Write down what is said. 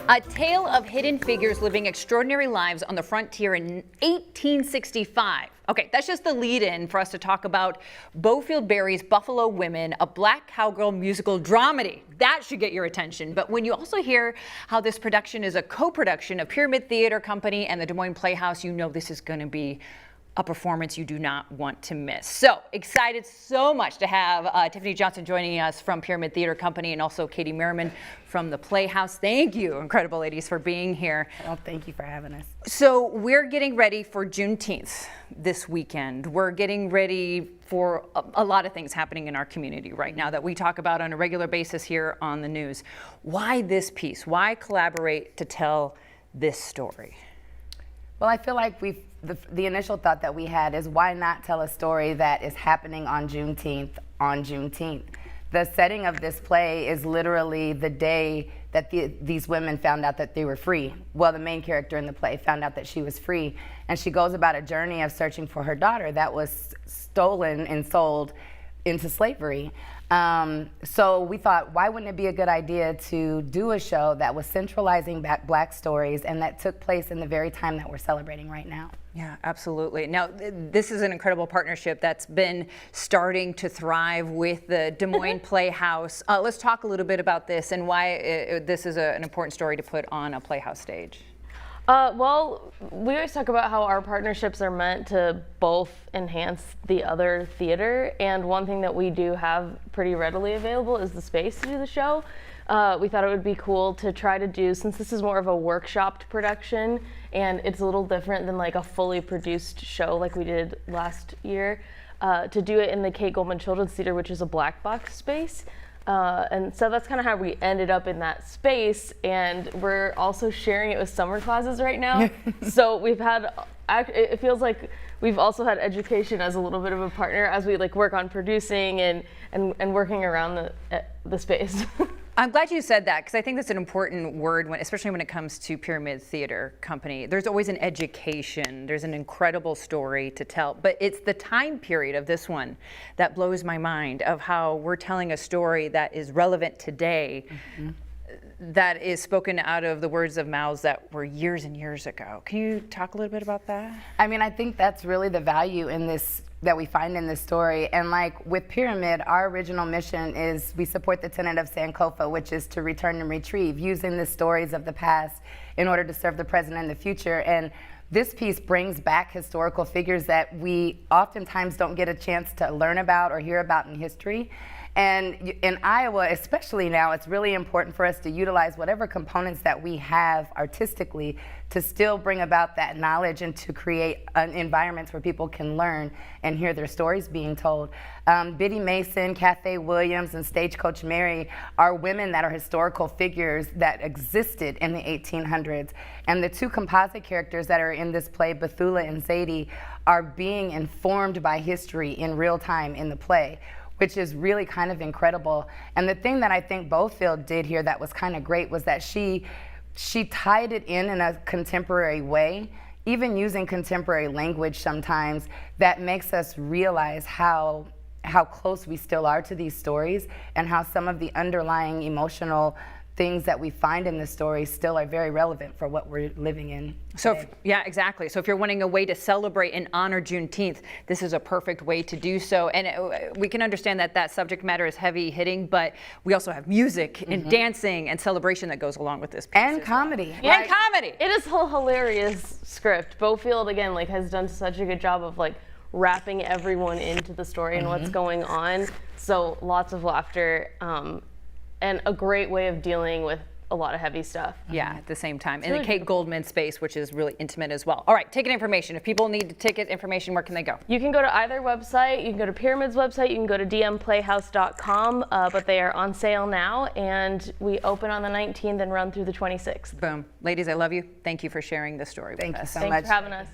A tale of hidden figures living extraordinary lives on the frontier in 1865. Okay, that's just the lead-in for us to talk about Beaufield Berry's Buffalo Women, a black cowgirl musical dramedy. That should get your attention. But when you also hear how this production is a co-production of Pyramid Theater Company and the Des Moines Playhouse, you know this is going to be a performance you do not want to miss. So excited so much to have Tiffany Johnson joining us from Pyramid Theater Company and also Katie Merriman from the Playhouse. Thank you, incredible ladies, for being here. Well, thank you for having us. So we're getting ready for Juneteenth this weekend. We're getting ready for a lot of things happening in our community right now that we talk about on a regular basis here on the news. Why this piece? Why collaborate to tell this story? Well, I feel like the initial thought that we had is why not tell a story that is happening on Juneteenth on Juneteenth? The setting of this play is literally the day that these women found out that they were free. Well, the main character in the play found out that she was free, and she goes about a journey of searching for her daughter that was stolen and sold into slavery. So we thought, why wouldn't it be a good idea to do a show that was centralizing black stories and that took place in the very time that we're celebrating right now? Yeah, absolutely. Now, this is an incredible partnership that's been starting to thrive with the Des Moines Playhouse. Let's talk a little bit about this and why this is an important story to put on a Playhouse stage. Well, we always talk about how our partnerships are meant to both enhance the other theater, and one thing that we do have pretty readily available is the space to do the show. We thought it would be cool to try to do, since this is more of a workshopped production and it's a little different than like a fully produced show like we did last year, to do it in the Kate Goldman Children's Theater, which is a black box space. And so that's kind of how we ended up in that space, and we're also sharing it with summer classes right now. So we've had, it feels like we've also had education as a little bit of a partner as we like work on producing and working around the space. I'm glad you said that, because I think that's an important word, especially when it comes to Pyramid Theater Company. There's always an education. There's an incredible story to tell. But it's the time period of this one that blows my mind, of how we're telling a story that is relevant today, that is spoken out of the words of mouths that were years and years ago. Can you talk a little bit about that? I mean, I think that's really the value in this that we find in this story. And like with Pyramid, our original mission is we support the tenet of Sankofa, which is to return and retrieve, using the stories of the past in order to serve the present and the future. And this piece brings back historical figures that we oftentimes don't get a chance to learn about or hear about in history. And in Iowa, especially now, it's really important for us to utilize whatever components that we have artistically to still bring about that knowledge and to create environments where people can learn and hear their stories being told. Biddy Mason, Cathay Williams, and Stagecoach Mary are women that are historical figures that existed in the 1800s. And the two composite characters that are in this play, Bethula and Zadie, are being informed by history in real time in the play, which is really kind of incredible. And the thing that I think Beaufield did here that was kind of great was that she tied it in a contemporary way, even using contemporary language sometimes, that makes us realize how close we still are to these stories and how some of the underlying emotional things that we find in the story still are very relevant for what we're living in today. Yeah, exactly. So if you're wanting a way to celebrate and honor Juneteenth, this is a perfect way to do so. And we can understand that that subject matter is heavy hitting, but we also have music and dancing and celebration that goes along with this piece. And comedy. Well. And comedy. It is a hilarious script. Beaufield, again, like has done such a good job of like wrapping everyone into the story and what's going on. So lots of laughter. And a great way of dealing with a lot of heavy stuff. Yeah, at the same time. In the Kate Goldman space, which is really intimate as well. All right, ticket information. If people need ticket information, where can they go? You can go to either website. You can go to Pyramid's website. You can go to dmplayhouse.com, but they are on sale now, and we open on the 19th and run through the 26th. Boom. Ladies, I love you. Thank you for sharing this story with us. Thank you so Thanks much. for having us.